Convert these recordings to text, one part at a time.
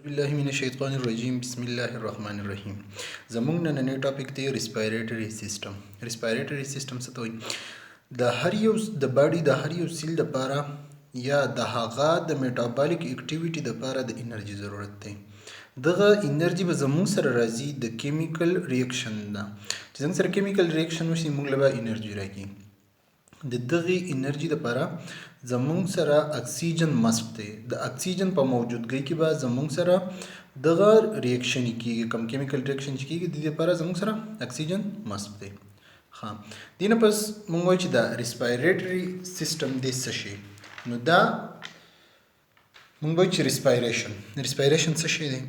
بالله من الشیطان الرجیم بسم الله الرحمن الرحیم زمونږ نننی ټاپک دی ریسپایریټري سیستم. ریسپایریټري سیستم څه ته وایي؟ د باډي د هر یو سیل لپاره یا د هغه د میټابولیک اکټیویټي لپاره د انرژي ضرورت دی. دغه انرژي به زمونږ سره راځي د کیمیکل ریاکشن نه. چې زمونږ سره کیمیکل ریاکشن وشي موږ له به انرژي راکړي. د دغې انرژي لپاره زمونږ سره اکسیجن مسټ دی. د اکسیجن په موجودګۍ کې به زمونږ سره دغه ریاکشن کیږي، کوم کیمیکل ریاکشن چې کیږي د دې لپاره زمونږ سره اکسیجن مسټ دی. ښه، دې نه پس موږ وایو چې دا ریسپایریټري سیستم دی څه شی؟ نو دا موږ وایو چې ریسپایریشن څه شی دی؟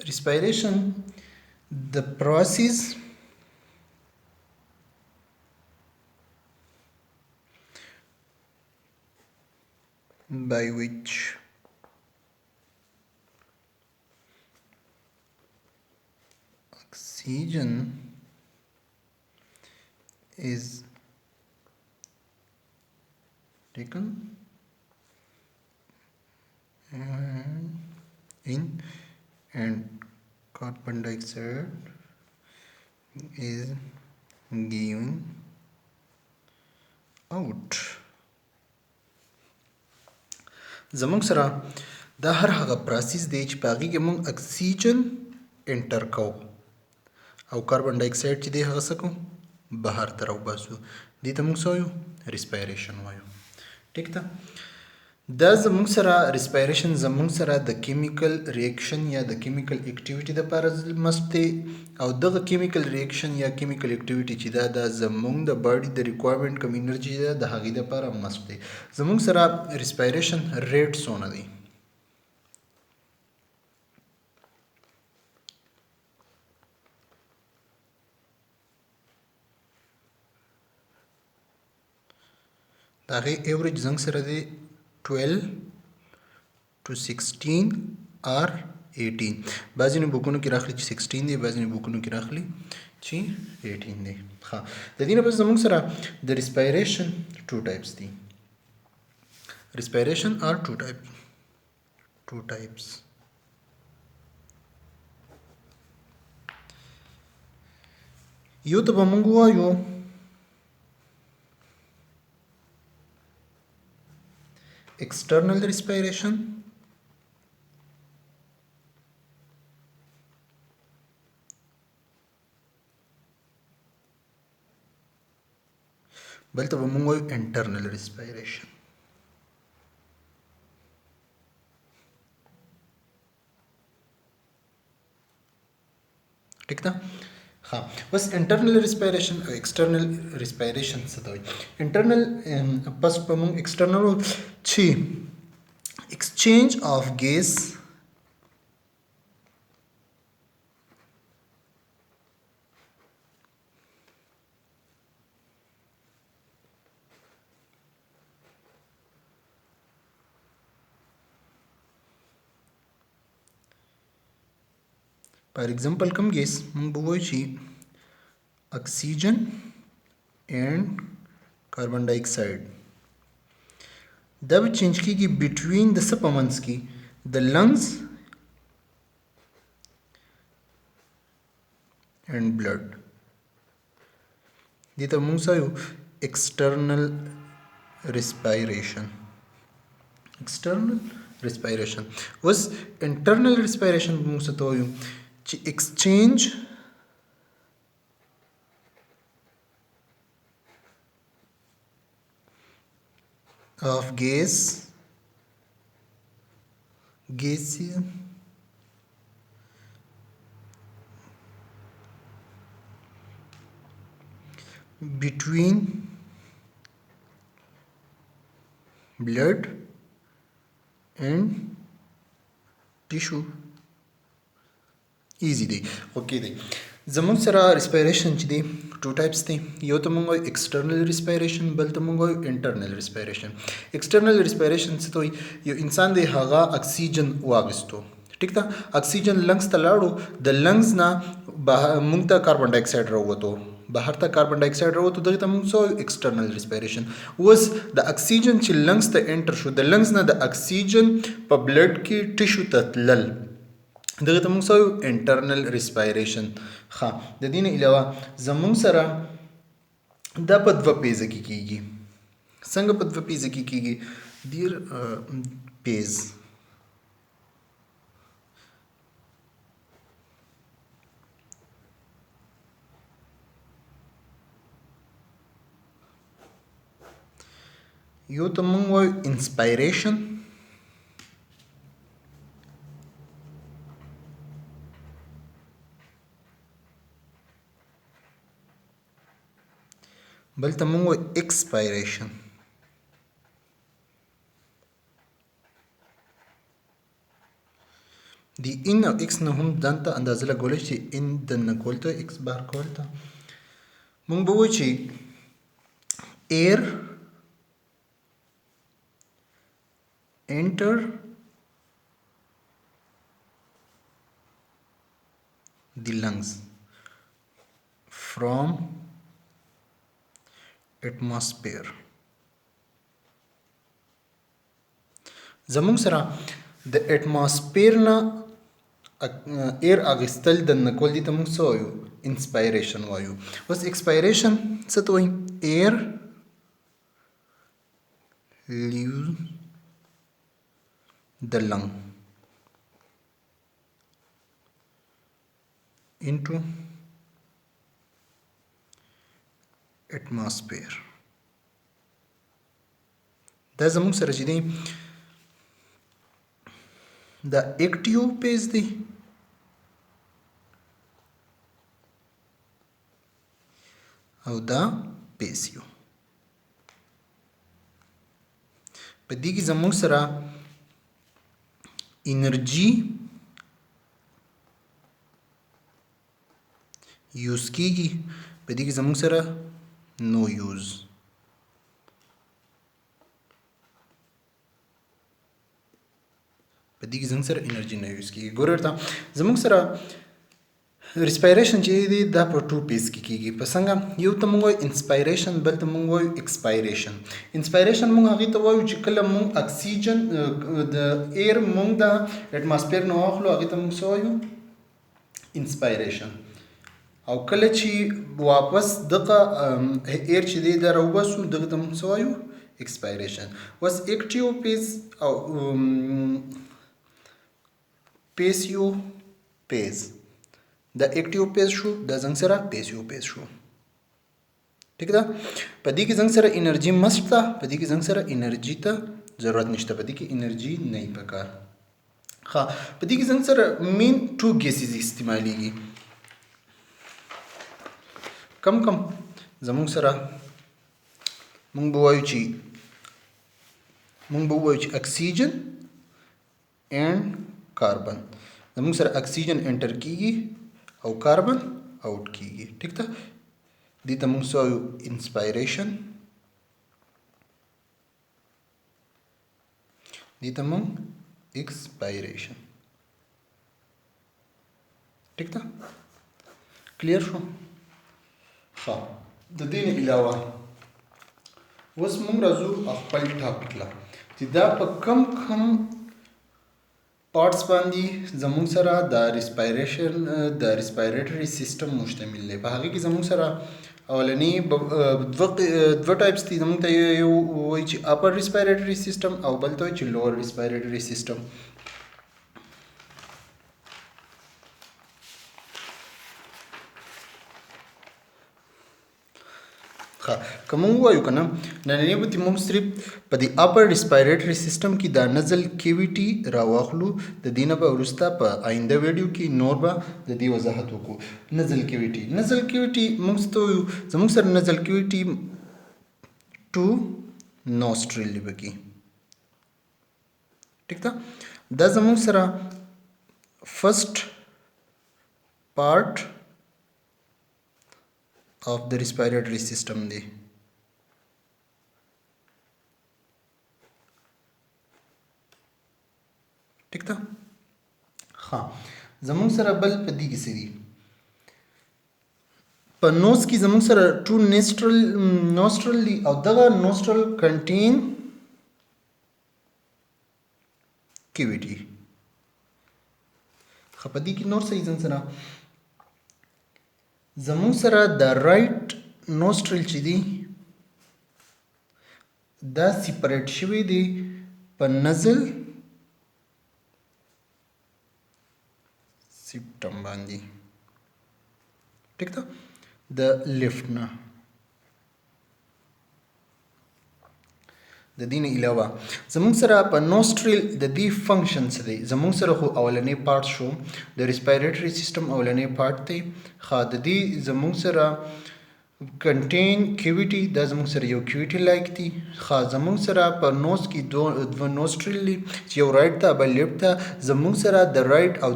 Respiration, the process by which oxygen is taken in and carbon dioxide is given out. زمونږ سره دا هر هغه پروسس دی چې په هغې کې موږ اکسیجن انټر کوو او کاربن ډای اکساید چې دی هغه څه کوو؟ بهر ته راوباسو. دې ته موږ څه وایو؟ ریسپایریشن وایو. ټیک ده؟ دا زمونږ سره ریسپایریشن زمونږ سره د کیمیکل ریاکشن یا د کیمیکل اکټیویټي لپاره مسټ دی او دغه کیمیکل ریاکشن یا کیمیکل اکټیویټي چې دا زمونږ د باډي د ریکوایرمنټ کوم انرژي ده د هغې لپاره مسټ دی. زمونږ سره ریسپایریشن ریټ څونه دی؟ د هغې ایوریج زمونږ سره دی 12 to 16 or 18. بعضې بوکونو کې راخلي چې 16 دی، بعضې بوکونو کې راخلي چې 18 دی. ښه، د دې نه پس زمونږ سره د ریسپایریشن 2 ټایپس دي. ریسپایریشن آر 2 ټایپس. یو ته به موږ وایو external respiration بل ته به موږ وایو internal respiration. ټیک ده؟ ها، بس انټرنل ریسپایریشن او ایکسټرنل ریسپایریشن څه ته وایي؟ انټرنل پس په موږ ایکسټرنل چې exchange of gas for example کوم ګیس موږ به وایو چې اکسیجن اینڈ کاربن ډای اکساید. دا به چینج کیږي بټوین د څه په منځ کې؟ د لنګز اینڈ بلډ. دې ته موږ څه وایو؟ ایکسټرنل ریسپایریشن. اوس انټرنل ریسپایریشن موږ څه ته وایو؟ چې ایکسچینج of gases between blood and tissue. ایزی دی، اوکې دی. زمونږ سره ریسپایریشن چې دی 2 ټایپس دی. یو ته موږ وایو ایکسټرنل ریسپایریشن، بل ته موږ وایو انټرنل ریسپایریشن. ایکسټرنل ریسپایریشن څه ته وایي؟ یو انسان دی هغه اکسیجن واخیستو، ټیک ده. اکسیجن لنګز ته لاړو، د لنګز نه مونږ ته کاربن ډای اکساید راووتو، بهر ته کاربن ډای اکساید راووتو، دغه ته مونږ څه وایو؟ ایکسټرنل ریسپیریشن. اوس د اکسیجن چې لنګز ته انټر شو، د لنګز نه د اکسیجن په بلډ کې ټیشو ته تلل، دغه ته مونږ څه وایو؟ انټرنل ریسپیریشن. ښه، د دې نه علاوه زمونږ سره دا په دوه پیزه کې کیږي. څنګه په دوه پیزه کې کیږي؟ دیر پیز یو ته مونږ وایو انسپایریشن، بل ته مونږ وایو ایکسپایریشن. د ان او ایکس نه هم ځان ته اندازه لګولی چې ان دننه کول ته، ایکس بهر کول ته. مونږ به وایو چې ایر enter the lungs from atmosphere. زمونږ سره د اټماسفیر نه ایر اخیستل د نکول دي ته مونږ څه وایو؟ انسپایریشن وایو. اوس ایکسپایریشن څه ته وایي؟ ایر لیوز the lung into atmosphere. دا زموږ سره چې دی دا اکټیو پیز دی او دا پیسیو. په دې کې زموږ سره انرژي یوز کیږي، په دې کې زموږ سره نو یوز. په دې کې زموږ سره انرژي نه یوز کیږي. ګورئ ورته زموږ سره ریسپیریشن چې دی دا په ټو پیس کې کیږي. په څنګه؟ یو ته مونږ وایو انسپایریشن، بل ته مونږ وایو ایکسپایریشن. انسپایریشن مونږ هغې ته وایو چې کله مونږ اکسیجن د ایر مونږ د اټماسفیر نه واخلو، هغې ته مونږ څه وایو؟ انسپایریشن. او کله چې واپس دغه ایر چې دی دا راوباسو، دغه ته مونږ څه وایو؟ ایکسپایریشن. اوس اکټیو پیس او پیسیو پیز، دا اکټیو پیز شو، دا زنګ سره پیسیو پیز شو. ٹھیک ده؟ په دې کې زنګ سره انرژي مست ده، په دې کې زنګ سره انرژي ته ضرورت نشته، په دې کې انرژي نه وي پکار. ښه، په دې کې زنګ سره مین ټو ګیسز استعمالیږي. کم زموږ سره مونږ به وایو چې اکسیجن اینڈ کاربن. زموږ سره اکسیجن انټر کیږي او کاربن آؤٹ کیږي. ٹھیک ده؟ دې ته مونږ څه وایو؟ انسپایریشن، دې ته مونږ ایکسپایریشن. ٹھیک ده؟ کلیر شو؟ ښه، د دې نه علاوه اوس مونږ راځو خپل ټاپک له، چې دا په کم پارټس باندې زموږ سره د ریسپایریشن د ریسپایریټري سیستم مشتمل دی. په هغې کې زموږ سره اولنی دوه ټایپس دي. زموږ ته یو وایي چې اپر ریسپایریټري سیستم او بل ته وایي چې لوور ریسپایریټري سیستم. ښه، که مونږ ووایو که نه، نننۍ ورځې مونږ صرف په دې اپر ریسپایریټري سیستم کې دا نزل کیویټي راواخلو. د دې نه به وروسته په آینده ویډیو کې نور به د دې وضاحت وکړو. نزل کیویټي مونږ څه ته وایو؟ زموږ سره نزل کیویټي ټو نوسترل دی پکې. ټیک ده؟ دا زموږ سره فرسٹ پارٹ of the respiratory system دی. ٹھیک ده؟ ها زمونږ سره بل په دې کې څه دي په نوز کې زمونږ سره ټو نوسترل دي او دغه نوسترل کنټین کیویټي خو په دې کې نور څه دي سره زمونږ سره د رایټ نوسترل چې دی دا سیپریټ شوی دی په نزل سیپټم باندې ټیک ده د لیفټ نه د دین علاوه زمونږ سره په نوسترل د دې فنکشن څه دی زمونږ سره خو اولنې پارت شو د ریسپایریټری سیستم اولنې پارت دی خا د دې زمونږ سره کنټین کیویټي دا زمونږ سره یو کیویټي لایک دي خا زمونږ سره په نوز کې دوه نوسترل دي چې یو رایټ ته بل لیفټ ته زمونږ سره د رایټ او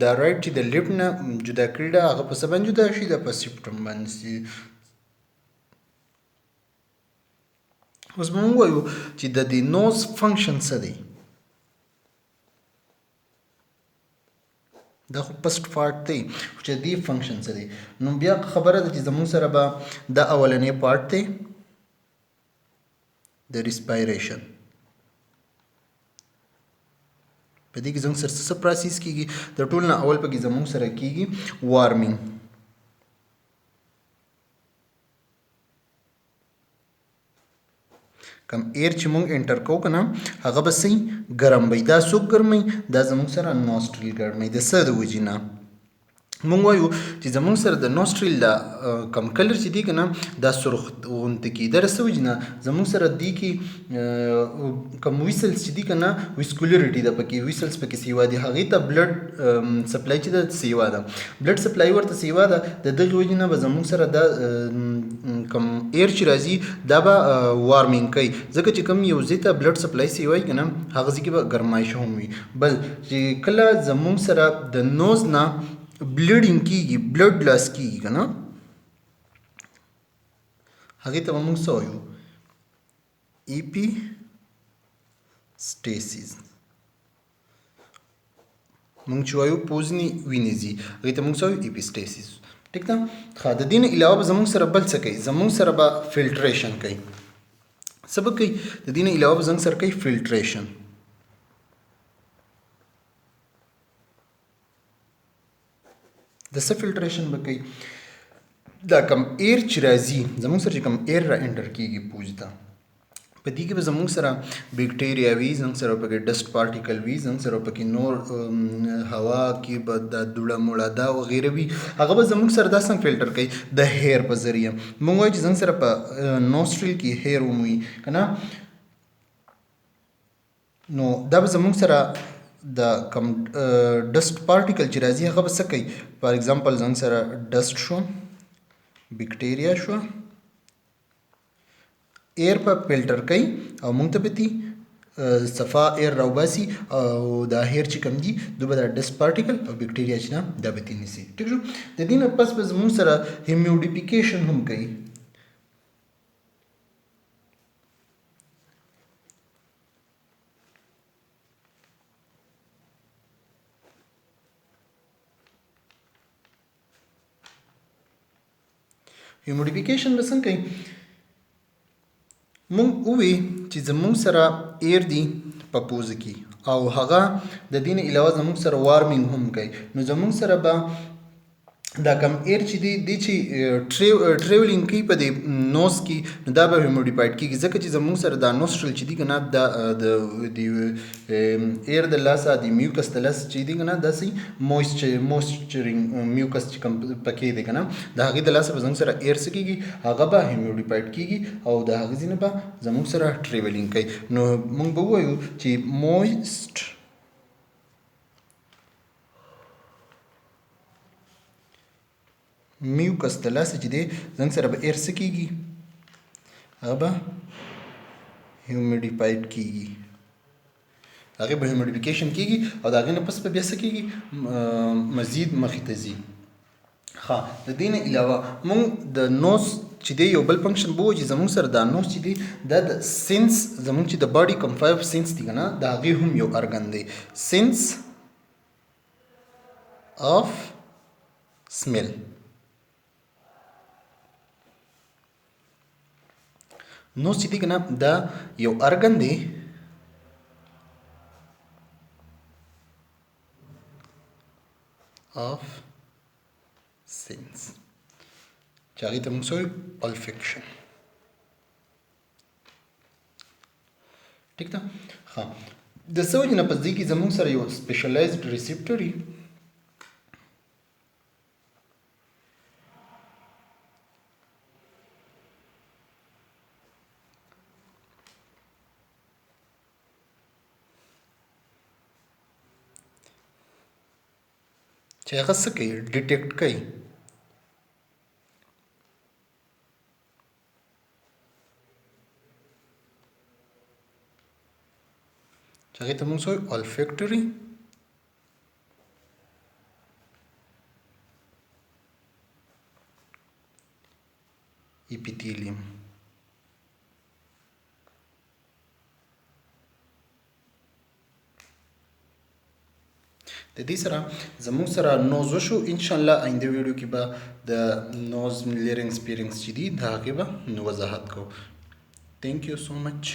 د رایټ چې د لیفټ نه جدا کړی ده هغه په څه باندې جدا شي د په سیپټم باندې اوس موږ وایو چې د دې نوز فنکشن څه دی دا خو پسټ پارت دی چې دې فنکشن څه دی نو بیا خبره ده چې زموږ سره به د اولنې پارت دی د ریسپایریشن په دې کې زموږ سره څه پروسس کیږي د ټول نه اول پکې زموږ سره کیږي وارمینګ کم ایر چې مونږ انټر کوو کنه هغه به سي ګرم وي دا څوک ګرمي دا زموږ سره نوسترل ګرمي د څه د وجې نه مونږ وایو چې زموږ سره د نوسترل دا کم کلر چې دی کنه دا سرخ غونډه کی دا څه وجې نه زموږ سره دی کې کم ویسلز چې دی کنه ویسکولریټي د پکې ویسلز پکې سیوا دي هغه ته بلډ سپلای چې د سیوا ده بلډ سپلای ورته سیوا ده د دغه وجې نه به زموږ سره دا کم ایر چې راځي دا به وارمینګ کوي ځکه چې کم یو ځای ته بلډ سپلای سیوای کنه هغه ځکه به ګرمایش هم وي بل چې کله زموږ سره د نوز نه بلیډینګ کیږي بلډ لاس کیږي کنه هغه ته موږ څه وایو ایپی سټیسیس موږ چې وایو پوزنی وینځي هغه ته موږ څه وایو ایپی سټیسیس ټیک ده خا د دین علاوه به زموږ سره بل څه کوي زموږ سره به فلټریشن کوي سبق کوي د دین علاوه به زموږ سره کوي فلټریشن د څه فلټریشن به کوي دا کم ایر چې راځي زموږ سره چې کم ایر را انټر کیږي پوز ته په دې کې به زموږ سره بیکټیریا وي زموږ سره پکې ډسټ پارټیکل وي زموږ سره پکې نور هوا کې به د دوړه موړه دا وغیره وي هغه به زموږ سره دا څنګه فلټر کوي د هیر په ذریعه موږ وایو چې زموږ سره په نوسترل کې هیر وموي که نه نو دا به زموږ سره د کم ډسټ پارټیکل چې راځي هغه به څه کوي فار ایگزامپل زموږ سره ډسټ شو بیکټیریا شو ایر په فلټر کوي او موږ ته پتی صفا ایر راوباسي او دا هیر چې کم دي دوی دا ډسټ پارټیکل او بیکټیریا چې نه دا به تي نيسي ټیک شو د دې نه پس به موږ سره هیمیوډیفیکیشن هم کوي هیمیوډیفیکیشن به څنګه کوي مونږ وې چې زموږ سره ایر دی په پوزه کې او هغه د دین علاوه زموږ سره وارمینګ هم کوي نو زموږ سره به دا کم ایر چې دی چې ټریولینګ کوي په دې نوز کې نو دا به هیمیوډیفایډ کېږي ځکه چې زموږ سره دا نوسترل چې دی که نه دا د ایر د لاسه د میوکس د لاسه چې دی که نه داسې مویسچرینګ میوکس چې کوم پکې دی که نه د هغې د لاسه به زموږ سره ایر څه کېږي هغه به هیمیوډیفایډ کېږي او د هغې ځینې به زموږ سره ټریولینګ کوي نو موږ به ووایو چې مویسټ میوکس د لاسه چې دی زموږ سره به ایر څه کېږي هغه به هیومیډیفایډ کېږي هغې به هیومیډیفیکیشن کېږي او د هغې نه پس به بیا څه کېږي مزید مخې ته ځي ښه د دې نه علاوه موږ د نوز چې دی یو بل فنکشن به وایو چې زموږ سره دا نوز چې دی دا د سینس زموږ چې د باډي کوم 5 سینس دي که نه د هغې هم یو ارګن دی سینس of smell. نو چې دی که نه دا یو ارګن دی of sense چې هغې ته موږ وایو olfaction. ټیک ده؟ ښه د څه وجې نه په دې کې زموږ سره یو سپیشلایزډ ریسپټري چې هغه څه کوي ډیټیکټ کوي چې هغې ته موږ وایو olfactory epithelium. د دې سره زموږ سره نوز وشو. انشاءالله آینده ویډیو کې به د نوز لیرنګس پیرنګس چې دي د هغې به وضاحت کوو. Thank you so much.